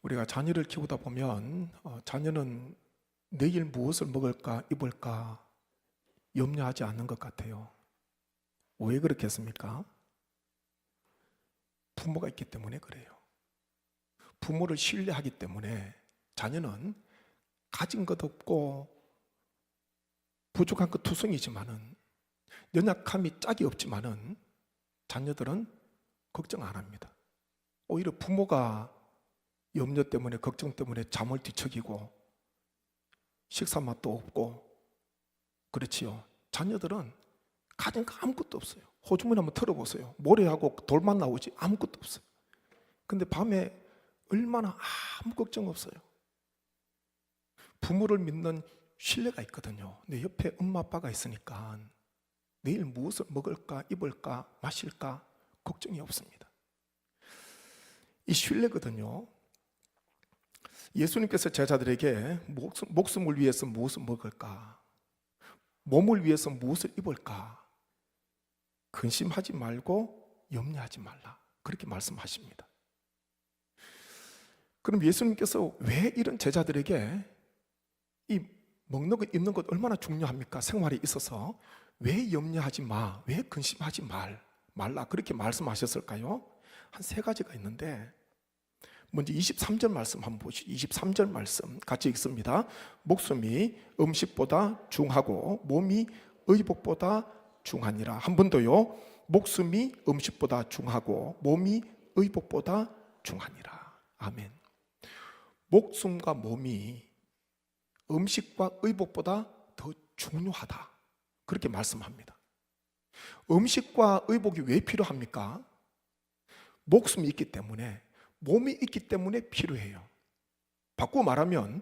우리가 자녀를 키우다 보면 자녀는 내일 무엇을 먹을까 입을까 염려하지 않는 것 같아요. 왜 그렇겠습니까? 부모가 있기 때문에 그래요. 부모를 신뢰하기 때문에 자녀는 가진 것 없고 부족한 것 투성이지만은 연약함이 짝이 없지만은 자녀들은 걱정 안 합니다. 오히려 부모가 염려 때문에 걱정 때문에 잠을 뒤척이고 식사 맛도 없고 그렇지요. 자녀들은 가진 거 아무것도 없어요. 호주머니 한번 털어보세요. 모래하고 돌만 나오지 아무것도 없어요. 근데 밤에 얼마나 아무 걱정 없어요. 부모를 믿는 신뢰가 있거든요. 내 옆에 엄마 아빠가 있으니까 내일 무엇을 먹을까 입을까 마실까 걱정이 없습니다. 이 신뢰거든요. 예수님께서 제자들에게 목숨을 위해서 무엇을 먹을까, 몸을 위해서 무엇을 입을까 근심하지 말고 염려하지 말라 그렇게 말씀하십니다. 그럼 예수님께서 왜 이런 제자들에게 이 먹는 것 입는 것 얼마나 중요합니까? 생활에 있어서 왜 염려하지 마, 왜 근심하지 말라 그렇게 말씀하셨을까요? 한 세 가지가 있는데 먼저 23절 말씀 한번 보시죠. 23절 말씀 같이 읽습니다. 목숨이 음식보다 중하고 몸이 의복보다 중하니라. 한 번 더요. 목숨이 음식보다 중하고 몸이 의복보다 중하니라. 아멘. 목숨과 몸이 음식과 의복보다 더 중요하다 그렇게 말씀합니다. 음식과 의복이 왜 필요합니까? 목숨이 있기 때문에, 몸이 있기 때문에 필요해요. 바꾸어 말하면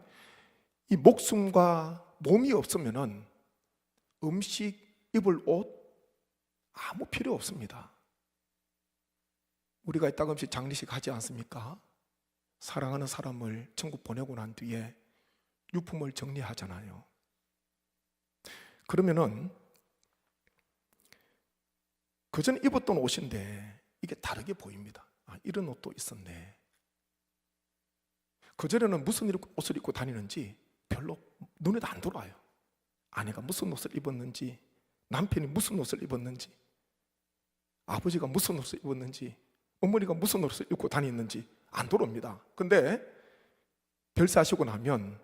이 목숨과 몸이 없으면 음식, 입을 옷 아무 필요 없습니다. 우리가 이따금씩 장례식 하지 않습니까? 사랑하는 사람을 천국 보내고 난 뒤에 유품을 정리하잖아요. 그러면은 그전에 입었던 옷인데 이게 다르게 보입니다. 이런 옷도 있었네. 그전에는 무슨 옷을 입고 다니는지 별로 눈에도 안 들어와요. 아내가 무슨 옷을 입었는지, 남편이 무슨 옷을 입었는지, 아버지가 무슨 옷을 입었는지, 어머니가 무슨 옷을 입고 다니는지 안 들어옵니다. 근데 별세하시고 나면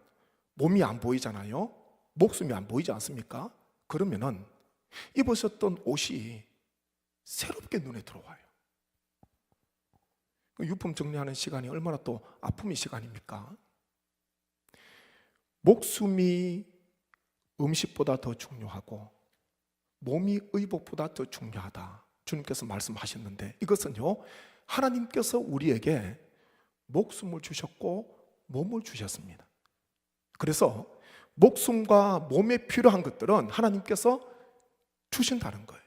몸이 안 보이잖아요. 목숨이 안 보이지 않습니까? 그러면은 입으셨던 옷이 새롭게 눈에 들어와요. 유품 정리하는 시간이 얼마나 또 아픔의 시간입니까? 목숨이 음식보다 더 중요하고 몸이 의복보다 더 중요하다 주님께서 말씀하셨는데, 이것은요 하나님께서 우리에게 목숨을 주셨고 몸을 주셨습니다. 그래서 목숨과 몸에 필요한 것들은 하나님께서 주신다는 거예요.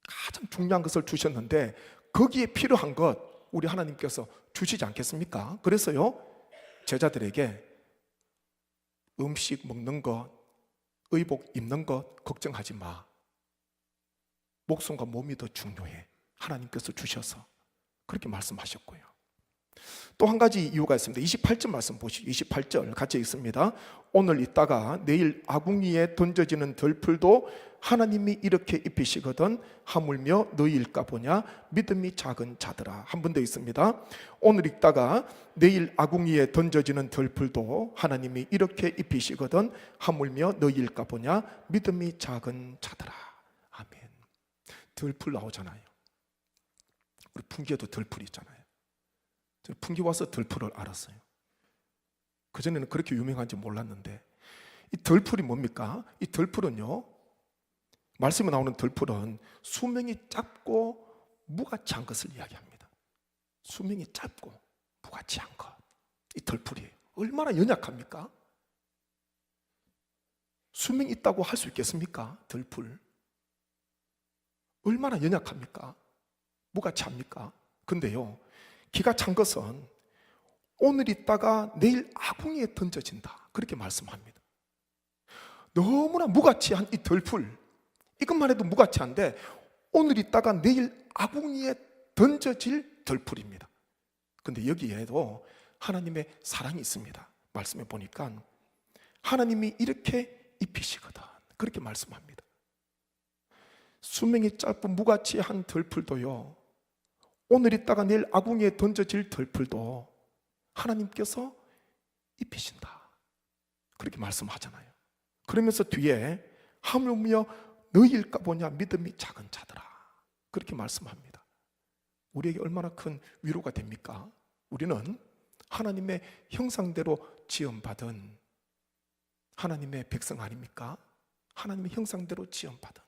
가장 중요한 것을 주셨는데 거기에 필요한 것 우리 하나님께서 주시지 않겠습니까? 그래서요 제자들에게 음식 먹는 것, 의복 입는 것 걱정하지 마. 목숨과 몸이 더 중요해. 하나님께서 주셔서 그렇게 말씀하셨고요. 또 한 가지 이유가 있습니다. 28절 말씀 보시죠. 28절 같이 읽습니다. 오늘 있다가 내일 아궁이에 던져지는 들풀도 하나님이 이렇게 입히시거든 하물며 너희일까 보냐 믿음이 작은 자들아. 한 번 더 있습니다. 오늘 있다가 내일 아궁이에 던져지는 들풀도 하나님이 이렇게 입히시거든 하물며 너희일까 보냐 믿음이 작은 자들아. 아멘. 들풀 나오잖아요. 우리 풍기에도 들풀이 있잖아요. 풍기 와서 들풀을 알았어요. 그전에는 그렇게 유명한지 몰랐는데, 이 들풀이 뭡니까? 이 들풀은요 말씀에 나오는 들풀은 수명이 짧고 무가치한 것을 이야기합니다. 수명이 짧고 무가치한 것, 이 들풀이에요. 얼마나 연약합니까? 수명이 있다고 할 수 있겠습니까? 들풀 얼마나 연약합니까? 무가치합니까? 근데요 기가 찬 것은 오늘 있다가 내일 아궁이에 던져진다 그렇게 말씀합니다. 너무나 무가치한 이 들풀, 이것만 해도 무가치한데 오늘 있다가 내일 아궁이에 던져질 들풀입니다. 근데 여기에도 하나님의 사랑이 있습니다. 말씀해 보니까 하나님이 이렇게 입히시거든. 그렇게 말씀합니다. 수명이 짧은 무가치한 들풀도요, 오늘 있다가 내일 아궁이에 던져질 들풀도 하나님께서 입히신다. 그렇게 말씀하잖아요. 그러면서 뒤에 하물며 너희일까 보냐 믿음이 작은 자들아, 그렇게 말씀합니다. 우리에게 얼마나 큰 위로가 됩니까? 우리는 하나님의 형상대로 지음받은 하나님의 백성 아닙니까? 하나님의 형상대로 지음받은,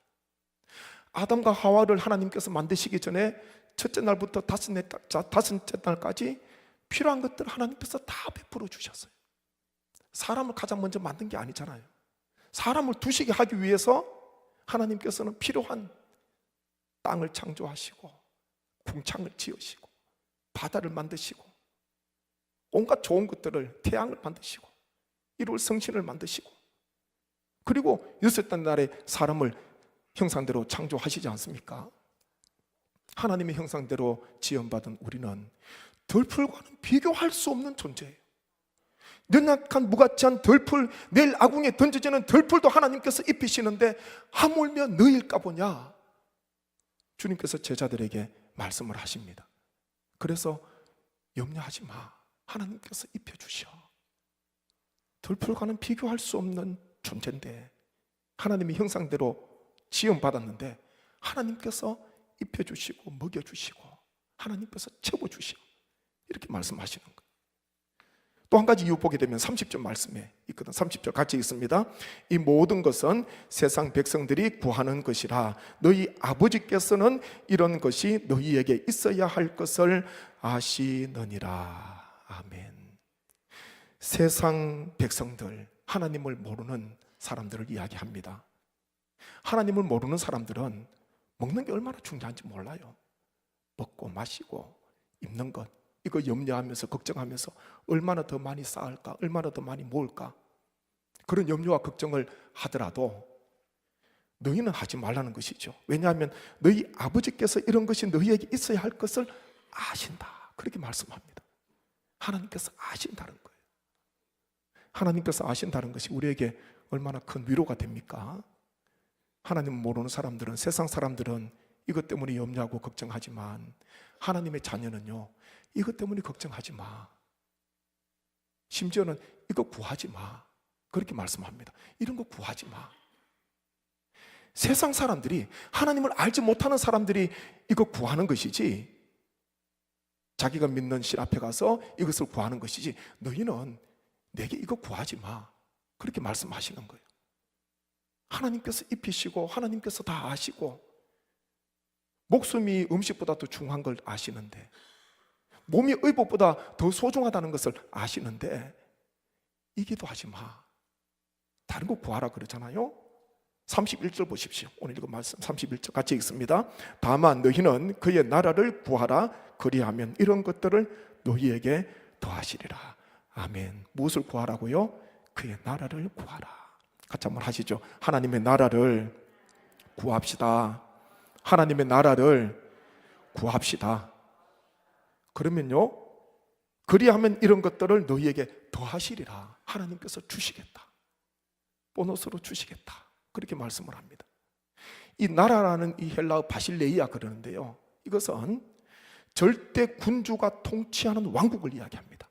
아담과 하와를 하나님께서 만드시기 전에 첫째 날부터 다섯째 날까지 필요한 것들을 하나님께서 다 베풀어 주셨어요. 사람을 가장 먼저 만든 게 아니잖아요. 사람을 두시게 하기 위해서 하나님께서는 필요한 땅을 창조하시고 궁창을 지으시고 바다를 만드시고 온갖 좋은 것들을, 태양을 만드시고 1월 성신을 만드시고, 그리고 6째 날에 사람을 형상대로 창조하시지 않습니까? 하나님의 형상대로 지음받은 우리는 들풀과는 비교할 수 없는 존재예요. 연약한 무가치한 들풀, 내일 아궁이에 던져지는 들풀도 하나님께서 입히시는데 하물며 너희일까 보냐, 주님께서 제자들에게 말씀을 하십니다. 그래서 염려하지 마, 하나님께서 입혀주셔. 들풀과는 비교할 수 없는 존재인데, 하나님의 형상대로 지음받았는데 하나님께서 입혀주시고 먹여주시고 하나님께서 채워주시고 이렇게 말씀하시는 거예요. 또 한 가지 이유 보게 되면 30절 말씀에 있거든. 30절 같이 읽습니다. 이 모든 것은 세상 백성들이 구하는 것이라 너희 아버지께서는 이런 것이 너희에게 있어야 할 것을 아시느니라. 아멘. 세상 백성들, 하나님을 모르는 사람들을 이야기합니다. 하나님을 모르는 사람들은 먹는 게 얼마나 중요한지 몰라요. 먹고 마시고 입는 것, 이거 염려하면서 걱정하면서 얼마나 더 많이 쌓을까, 얼마나 더 많이 모을까, 그런 염려와 걱정을 하더라도 너희는 하지 말라는 것이죠. 왜냐하면 너희 아버지께서 이런 것이 너희에게 있어야 할 것을 아신다. 그렇게 말씀합니다. 하나님께서 아신다는 거예요. 하나님께서 아신다는 것이 우리에게 얼마나 큰 위로가 됩니까? 하나님을 모르는 사람들은, 세상 사람들은 이것 때문에 염려하고 걱정하지만 하나님의 자녀는요, 이것 때문에 걱정하지 마, 심지어는 이거 구하지 마, 그렇게 말씀합니다. 이런 거 구하지 마. 세상 사람들이, 하나님을 알지 못하는 사람들이 이거 구하는 것이지, 자기가 믿는 신 앞에 가서 이것을 구하는 것이지, 너희는 내게 이거 구하지 마, 그렇게 말씀하시는 거예요. 하나님께서 입히시고 하나님께서 다 아시고, 목숨이 음식보다 더 중요한 걸 아시는데, 몸이 의복보다 더 소중하다는 것을 아시는데 이 기도하지 마, 다른 거 구하라 그러잖아요. 31절 보십시오. 오늘 읽은 말씀 31절 같이 읽습니다. 다만 너희는 그의 나라를 구하라, 그리하면 이런 것들을 너희에게 더하시리라. 아멘. 무엇을 구하라고요? 그의 나라를 구하라. 같이 한번 하시죠. 하나님의 나라를 구합시다. 하나님의 나라를 구합시다. 그러면요, 그리하면 이런 것들을 너희에게 더하시리라. 하나님께서 주시겠다, 보너스로 주시겠다, 그렇게 말씀을 합니다. 이 나라라는 이 헬라어 바실레이아 그러는데요, 이것은 절대 군주가 통치하는 왕국을 이야기합니다.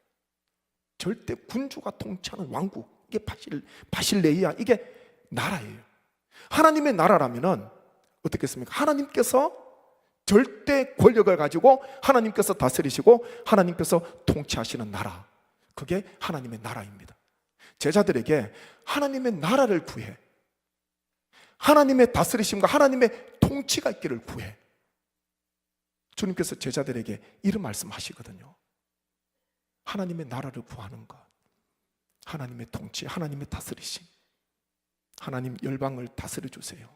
절대 군주가 통치하는 왕국, 이게 바실레이아, 이게 나라예요. 하나님의 나라라면은 어떻겠습니까? 하나님께서 절대 권력을 가지고 하나님께서 다스리시고 하나님께서 통치하시는 나라, 그게 하나님의 나라입니다. 제자들에게 하나님의 나라를 구해, 하나님의 다스리심과 하나님의 통치가 있기를 구해. 주님께서 제자들에게 이런 말씀하시거든요. 하나님의 나라를 구하는 것, 하나님의 통치, 하나님의 다스리심, 하나님 열방을 다스려 주세요.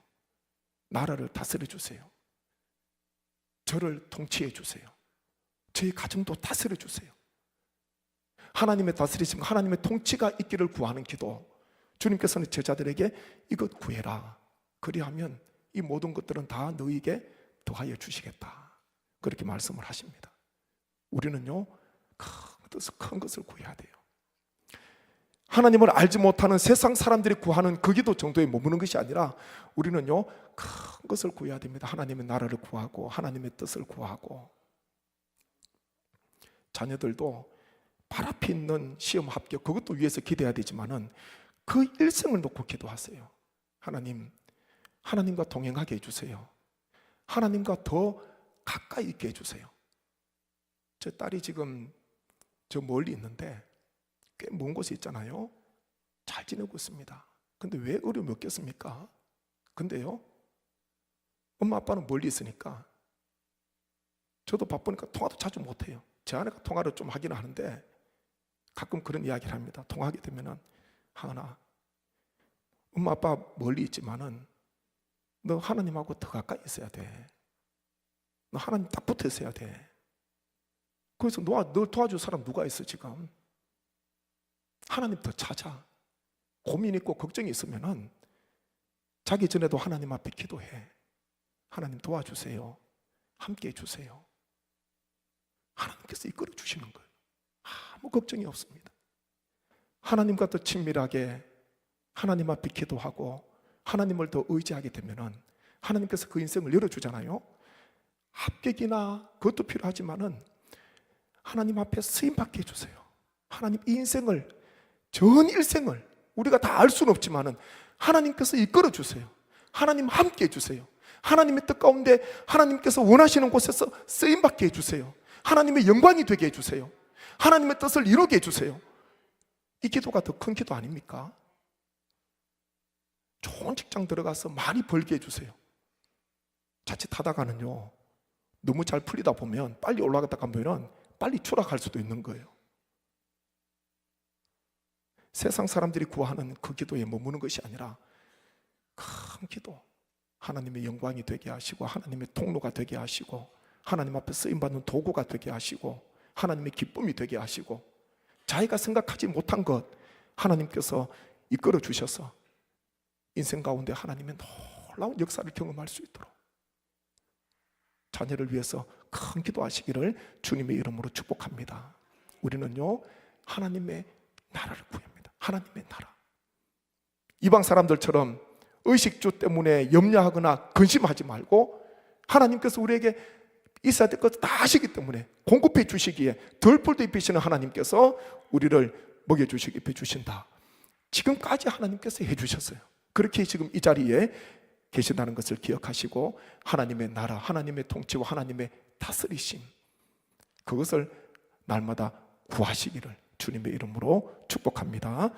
나라를 다스려 주세요. 저를 통치해 주세요. 저희 가정도 다스려 주세요. 하나님의 다스리심, 하나님의 통치가 있기를 구하는 기도, 주님께서는 제자들에게 이것 구해라, 그리하면 이 모든 것들은 다 너희에게 더하여 주시겠다, 그렇게 말씀을 하십니다. 우리는요, 뜻을, 큰 것을 구해야 돼요. 하나님을 알지 못하는 세상 사람들이 구하는 그 기도 정도에 머무는 것이 아니라 우리는요, 큰 것을 구해야 됩니다. 하나님의 나라를 구하고 하나님의 뜻을 구하고. 자녀들도 발 앞에 있는 시험 합격, 그것도 위해서 기대해야 되지만은 그 일생을 놓고 기도하세요. 하나님, 하나님과 동행하게 해주세요. 하나님과 더 가까이 있게 해주세요. 제 딸이 지금 저 멀리 있는데 꽤 먼 곳에 있잖아요. 잘 지내고 있습니다. 근데 왜 어려움이 없겠습니까? 근데요, 엄마 아빠는 멀리 있으니까 저도 바쁘니까 통화도 자주 못해요. 제 아내가 통화를 좀 하긴 하는데 가끔 그런 이야기를 합니다. 통화하게 되면은, 하은아, 엄마 아빠 멀리 있지만은 너 하나님하고 더 가까이 있어야 돼. 너 하나님 딱 붙어 있어야 돼. 그래서 너 도와줄 사람 누가 있어 지금? 하나님 더 찾아. 고민 있고 걱정이 있으면은 자기 전에도 하나님 앞에 기도해. 하나님 도와주세요. 함께 해주세요. 하나님께서 이끌어 주시는 거예요. 아무 걱정이 없습니다. 하나님과 더 친밀하게 하나님 앞에 기도하고 하나님을 더 의지하게 되면은 하나님께서 그 인생을 열어주잖아요. 합격이나 그것도 필요하지만은 하나님 앞에 쓰임받게 해주세요. 하나님 이 인생을, 전 일생을 우리가 다 알 수는 없지만은 하나님께서 이끌어 주세요. 하나님 함께 해주세요. 하나님의 뜻 가운데 하나님께서 원하시는 곳에서 쓰임받게 해주세요. 하나님의 영광이 되게 해주세요. 하나님의 뜻을 이루게 해주세요. 이 기도가 더 큰 기도 아닙니까? 좋은 직장 들어가서 많이 벌게 해주세요. 자칫하다가는요, 너무 잘 풀리다 보면 빨리 올라갔다 가면은 빨리 추락할 수도 있는 거예요. 세상 사람들이 구하는 그 기도에 머무는 것이 아니라 큰 기도, 하나님의 영광이 되게 하시고 하나님의 통로가 되게 하시고 하나님 앞에 쓰임받는 도구가 되게 하시고 하나님의 기쁨이 되게 하시고 자기가 생각하지 못한 것 하나님께서 이끌어 주셔서 인생 가운데 하나님의 놀라운 역사를 경험할 수 있도록 자녀를 위해서 큰 기도하시기를 주님의 이름으로 축복합니다. 우리는요, 하나님의 나라를 구합니다. 하나님의 나라. 이방 사람들처럼 의식주 때문에 염려하거나 근심하지 말고 하나님께서 우리에게 있어야 될 것 다 하시기 때문에 공급해 주시기에 덜 풀도 입히시는 하나님께서 우리를 먹여주시고 입혀주신다. 지금까지 하나님께서 해주셨어요. 그렇게 지금 이 자리에 계신다는 것을 기억하시고 하나님의 나라, 하나님의 통치와 하나님의 다스리심, 그것을 날마다 구하시기를 주님의 이름으로 축복합니다.